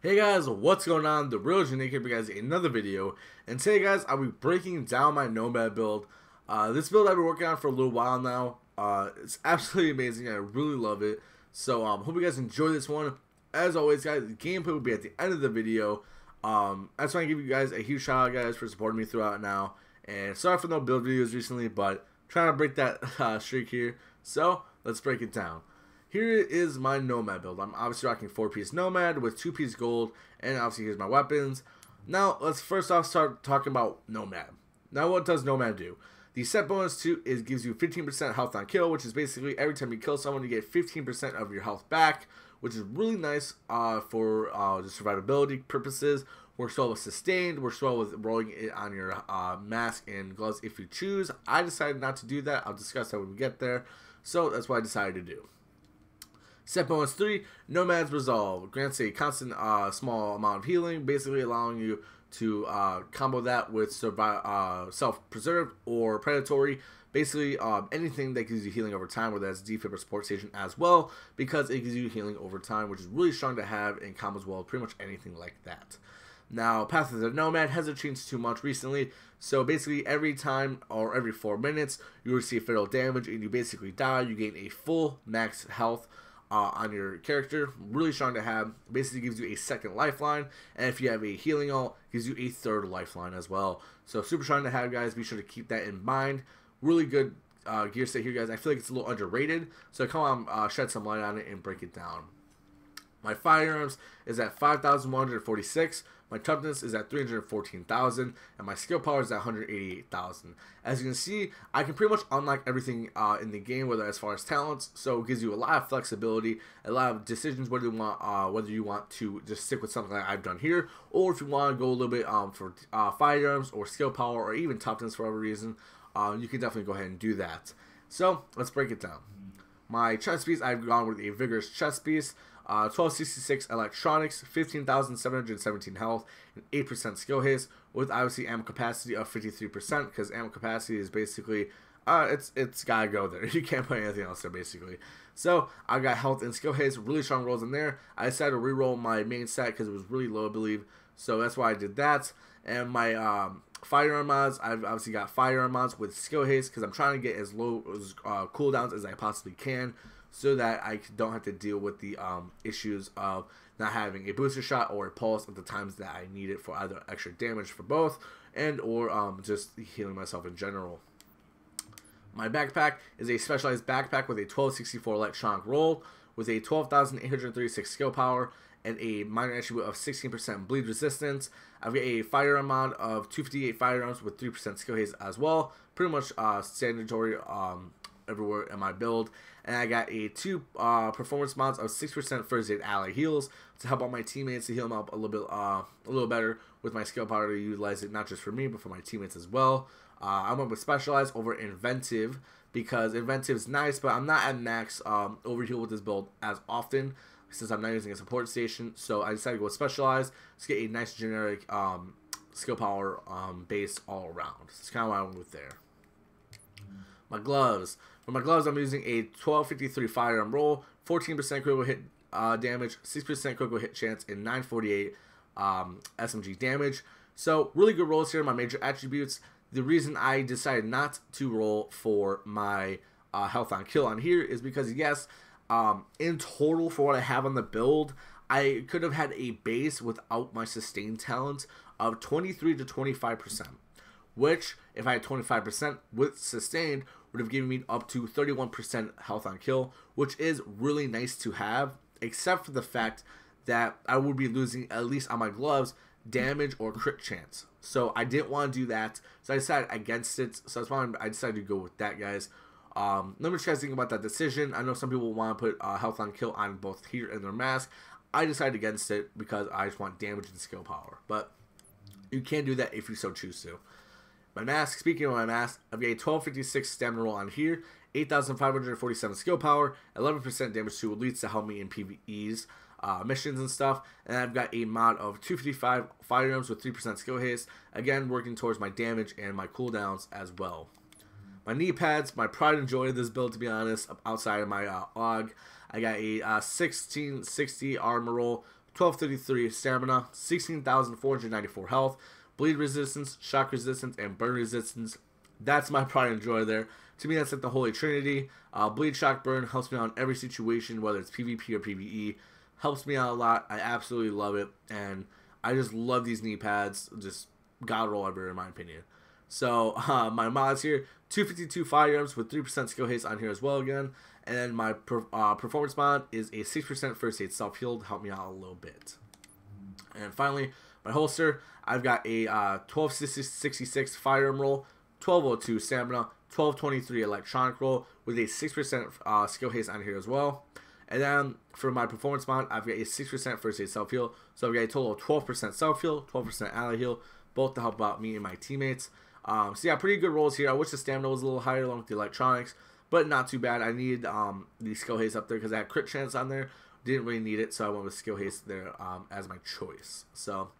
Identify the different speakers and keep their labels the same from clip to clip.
Speaker 1: Hey guys, what's going on? TheRealOGnick here for you guys another video, and today guys I'll be breaking down my Nomad build. This build I've been working on for a little while now. It's absolutely amazing. I really love it. So hope you guys enjoy this one. As always guys, the gameplay will be at the end of the video. I just want to give you guys a huge shout out guys for supporting me throughout now. And sorry for no build videos recently, but trying to break that streak here. So let's break it down. Here is my Nomad build. I'm obviously rocking 4-piece Nomad with 2-piece gold, and obviously here's my weapons. Now, let's first off start talking about Nomad. Now, what does Nomad do? The set bonus to is gives you 15% health on kill, which is basically every time you kill someone, you get 15% of your health back, which is really nice for the survivability purposes. Works well with sustained, works well with rolling it on your mask and gloves if you choose. I decided not to do that. I'll discuss that when we get there. So that's what I decided to do. Set bonus 3, Nomad's Resolve. Grants a constant small amount of healing, basically allowing you to combo that with self-preserve or predatory. Basically, anything that gives you healing over time, whether that's defib or support station as well, because it gives you healing over time, which is really strong to have in combos well, pretty much anything like that. Now, Path of the Nomad hasn't changed too much recently, so basically every time or every 4 minutes, you receive fatal damage and you basically die. You gain a full max health on your character. Really strong to have. Basically gives you a second lifeline, and if you have a healing ult, gives you a third lifeline as well. So super strong to have guys. Be sure to keep that in mind. Really good gear set here guys. I feel like it's a little underrated, so come on, shed some light on it and break it down. My firearms is at 5,146. My toughness is at 314,000, and my skill power is at 188,000. As you can see, I can pretty much unlock everything in the game, whether as far as talents. So it gives you a lot of flexibility, a lot of decisions whether you want to just stick with something like I've done here, or if you want to go a little bit for firearms or skill power or even toughness for whatever reason, you can definitely go ahead and do that. So let's break it down. My chest piece, I've gone with a vigorous chest piece. 1266 electronics, 15,717 health, and 8% skill haste, with obviously ammo capacity of 53%, because ammo capacity is basically, it's gotta go there. You can't put anything else there, basically. So, I got health and skill haste, really strong rolls in there. I decided to reroll my main set, because it was really low, I believe, so that's why I did that. And my firearm mods, I've obviously got firearm mods with skill haste, because I'm trying to get as low cooldowns as I possibly can, so that I don't have to deal with the issues of not having a booster shot or a pulse at the times that I need it for either extra damage for both and or just healing myself in general. My backpack is a specialized backpack with a 1264 electronic roll with a 12,836 skill power and a minor attribute of 16% bleed resistance. I've got a firearm mod of 258 firearms with 3% skill haste as well. Pretty much standardary everywhere in my build. And I got a 2 performance mods of 6% first aid ally heals to help out my teammates, to heal them up a little better with my skill power, to utilize it not just for me but for my teammates as well. I went with specialized over inventive because inventive is nice, but I'm not at max overheal with this build as often since I'm not using a support station. So I decided to go with specialized to get a nice generic skill power base all around. That's kind of what I went with there. My gloves. For my gloves, I'm using a 1253 firearm roll, 14% critical hit damage, 6% critical hit chance, and 948 SMG damage. So really good rolls here. My major attributes. The reason I decided not to roll for my health on kill on here is because yes, in total for what I have on the build, I could have had a base without my sustained talent of 23 to 25%. Which, if I had 25% with sustained, would have given me up to 31% health on kill, which is really nice to have, except for the fact that I would be losing, at least on my gloves, damage or crit chance. So I didn't want to do that, so I decided against it. So that's why I decided to go with that, guys. Let me know what you guys think about that decision. I know some people want to put health on kill on both here and their mask. I decided against it because I just want damage and skill power. But you can do that if you so choose to. My mask, speaking of my mask, I've got a 1256 stamina roll on here, 8,547 skill power, 11% damage to elites to help me in PvEs, missions and stuff, and I've got a mod of 255 firearms with 3% skill haste, again working towards my damage and my cooldowns as well. My knee pads, my pride and joy of this build, to be honest, outside of my AUG, I got a 1660 armor roll, 1233 stamina, 16,494 health, bleed resistance, shock resistance, and burn resistance. That's my pride and joy there. To me, that's like the holy trinity. Bleed, shock, burn helps me out in every situation, whether it's PvP or PvE. Helps me out a lot. I absolutely love it, and I just love these knee pads. Just god roll ever, in my opinion. So my mods here: 252 firearms with 3% skill haste on here as well again. And then my performance mod is a 6% first aid self heal to help me out a little bit. And finally, my holster, I've got a 1266 firearm roll, 1202 stamina, 1223 electronic roll with a 6% skill haste on here as well. And then for my performance mod, I've got a 6% first aid self heal. So I've got a total of 12% self heal, 12% ally heal, both to help out me and my teammates. So yeah, pretty good rolls here. I wish the stamina was a little higher along with the electronics, but not too bad. I need the skill haste up there because I had crit chance on there. Didn't really need it, so I went with skill haste there as my choice. So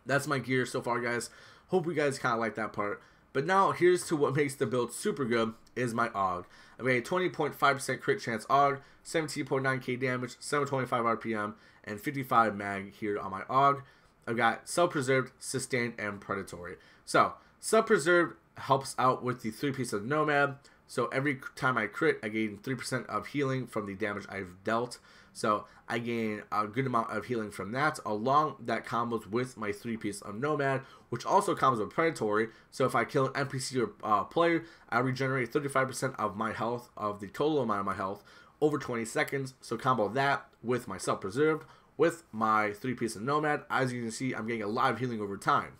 Speaker 1: that's my gear so far, guys. Hope you guys kind of like that part. But now here's to what makes the build super good is my AUG. I've got a 20.5% crit chance AUG, 17.9k damage, 725 RPM, and 55 mag here on my AUG. I've got self-preserved, sustained, and predatory. So self-preserved helps out with the 3-piece of Nomad. So every time I crit, I gain 3% of healing from the damage I've dealt. So I gain a good amount of healing from that, along that combos with my 3-piece of Nomad, which also combos with Predatory. So if I kill an NPC or player, I regenerate 35% of my health, of the total amount of my health, over 20 seconds. So combo that with my self-preserved, with my 3-piece of Nomad. As you can see, I'm getting a lot of healing over time.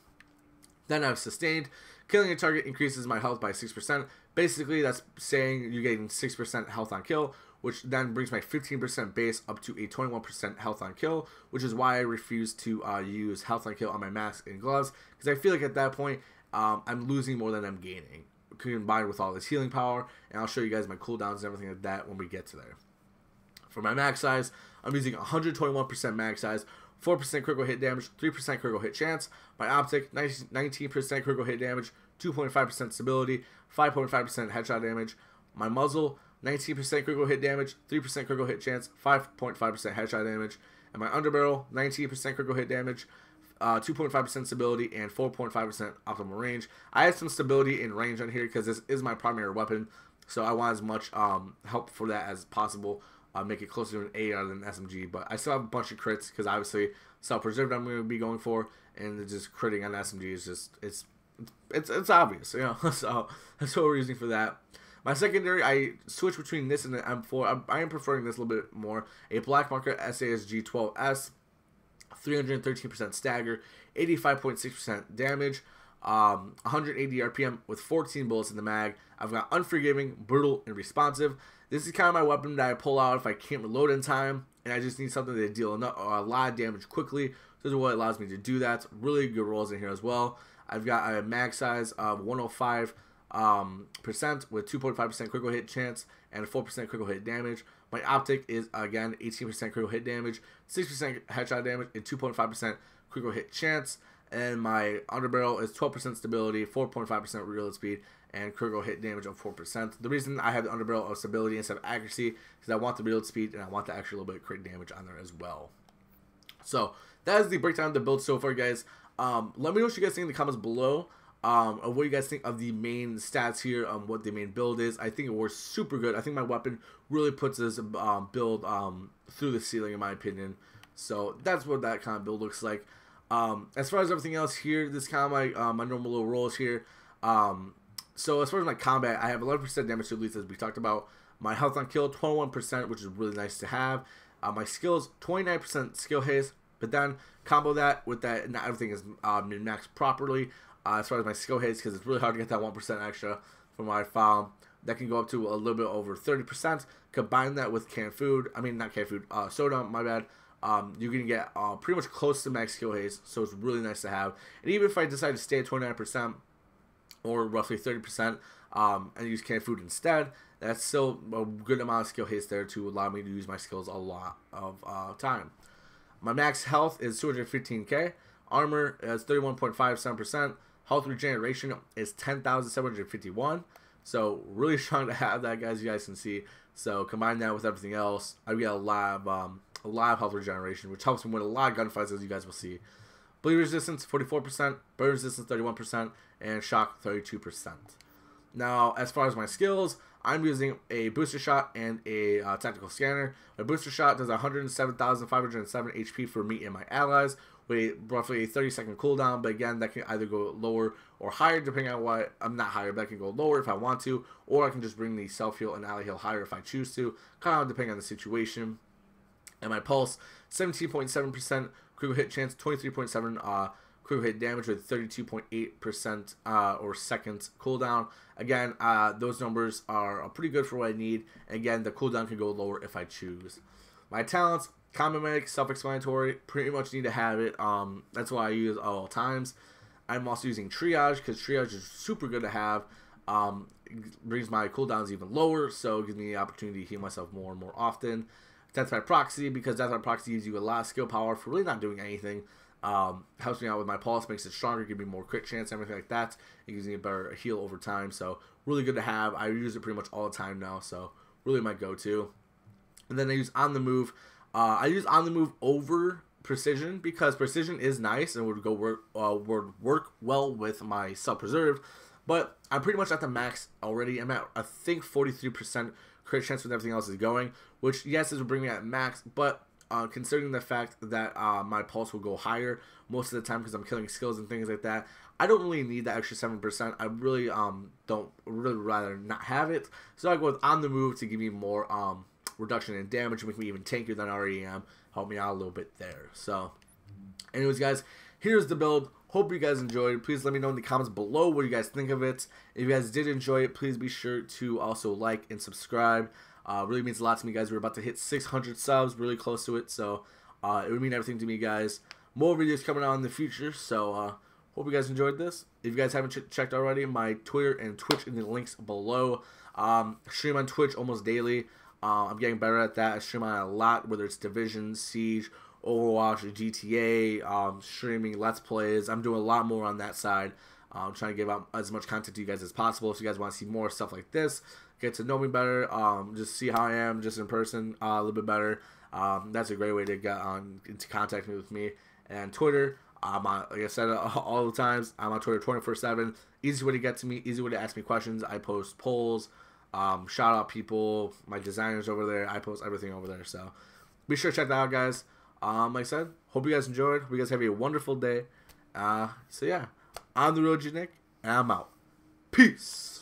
Speaker 1: Then I've sustained. Killing a target increases my health by 6%. Basically, that's saying you're getting 6% health on kill, which then brings my 15% base up to a 21% health on kill, which is why I refuse to use health on kill on my mask and gloves, because I feel like at that point, I'm losing more than I'm gaining, combined with all this healing power, and I'll show you guys my cooldowns and everything like that when we get to there. For my max size, I'm using 121% max size, 4% critical hit damage, 3% critical hit chance. My optic, 19% critical hit damage, 2.5% stability, 5.5% headshot damage. My muzzle, 19% critical hit damage, 3% critical hit chance, 5.5% headshot damage. And my underbarrel, 19% critical hit damage, 2.5% stability, and 4.5% optimal range. I have some stability in range on here because this is my primary weapon, so I want as much help for that as possible. Make it closer to an AR than an SMG, but I still have a bunch of crits because obviously self-preserved I'm going to be going for, and just critting on SMG is just it's obvious, you know. So that's what we're using for that. My secondary, I switch between this and the M4. I am preferring this a little bit more. A Black Marker SASG 12S, 313% stagger, 85.6% damage, 180 RPM with 14 bullets in the mag. I've got Unforgiving, Brutal, and Responsive. This is kind of my weapon that I pull out if I can't reload in time, and I just need something to deal a lot of damage quickly. This is what allows me to do that. Really good rolls in here as well. I've got a mag size of 105% with 2.5% critical hit chance and 4% critical hit damage. My optic is, again, 18% critical hit damage, 6% headshot damage, and 2.5% critical hit chance. And my underbarrel is 12% stability, 4.5% reload speed, and critical hit damage of 4%. The reason I have the underbarrel of stability instead of accuracy is because I want the reload speed and I want the extra little bit of crit damage on there as well. So that is the breakdown of the build so far, guys. Let me know what you guys think in the comments below. Of what you guys think of the main stats here, what the main build is. I think it works super good. I think my weapon really puts this build through the ceiling, in my opinion. So that's what that kind of build looks like. As far as everything else here, this kind of my normal little rolls here. So as far as my combat, I have 11% damage to release, as we talked about. My health on kill, 21%, which is really nice to have. My skills, 29% skill haste, but then combo that with that, not everything is maxed properly. As far as my skill haste, because it's really hard to get that 1% extra from my farm. That can go up to a little bit over 30%. Combine that with canned food, not canned food, soda, my bad. You're going to get pretty much close to max skill haste, so it's really nice to have. And even if I decide to stay at 29%, or roughly 30%, and use canned food instead, that's still a good amount of skill haste there to allow me to use my skills a lot of time. My max health is 215k, armor is 31.57%, health regeneration is 10,751, so really strong to have that, guys, you guys can see. So combine that with everything else, I've got a lot of a lot of health regeneration, which helps him win a lot of gunfights, as you guys will see. Bleed resistance 44%, burn resistance 31%, and shock 32%. Now, as far as my skills, I'm using a booster shot and a tactical scanner. My booster shot does 107,507 HP for me and my allies, with roughly a 30-second cooldown. But again, that can either go lower or higher depending on what. I'm not higher, but I can go lower if I want to, or I can just bring the self heal and ally heal higher if I choose to, kind of depending on the situation. And my pulse, 17.7% critical hit chance, 23.7 critical hit damage with 32.8% or seconds cooldown. Again, those numbers are pretty good for what I need. Again, the cooldown can go lower if I choose. My talents, Combat Medic, self-explanatory. Pretty much need to have it. That's why I use at all times. I'm also using Triage because Triage is super good to have. It brings my cooldowns even lower, so it gives me the opportunity to heal myself more and more often. Death by Proxy, because Death by Proxy gives you a lot of skill power for really not doing anything. Helps me out with my pulse, makes it stronger, gives me more crit chance, everything like that. It gives me a better heal over time, so really good to have. I use it pretty much all the time now, so really my go-to. And then I use On the Move. I use On the Move over Precision because Precision is nice and would work well with my Self-Preserved, but I'm pretty much at the max already. I'm at, I think, 43% crit chance with everything else is going, which yes, this will bring me at max, but considering the fact that my pulse will go higher most of the time because I'm killing skills and things like that, I don't really need that extra 7%. I really don't really rather not have it, so I go with On the Move to give me more reduction in damage, make me even tankier than I already am, help me out a little bit there. So anyways, guys, here's the build. Hope you guys enjoyed. Please let me know in the comments below what you guys think of it. If you guys did enjoy it, please be sure to also like and subscribe. Really means a lot to me, guys. We're about to hit 600 subs, really close to it, so it would mean everything to me, guys. More videos coming out in the future, so hope you guys enjoyed this. If you guys haven't checked already, my Twitter and Twitch in the links below. Stream on Twitch almost daily. I'm getting better at that. I stream on a lot, whether it's Division, Siege, Overwatch, or GTA, streaming Let's Plays. I'm doing a lot more on that side. I'm trying to give out as much content to you guys as possible. If you guys want to see more stuff like this, get to know me better, just see how I am just in person a little bit better. That's a great way to get into contact with me. And Twitter, like I said all the times, I'm on Twitter 24/7. Easy way to get to me, easy way to ask me questions. I post polls, shout out people, my designers over there. I post everything over there, so be sure to check that out, guys. Like I said, hope you guys enjoyed. Hope you guys have a wonderful day. So yeah, I'm TheRealOGnick, and I'm out. Peace.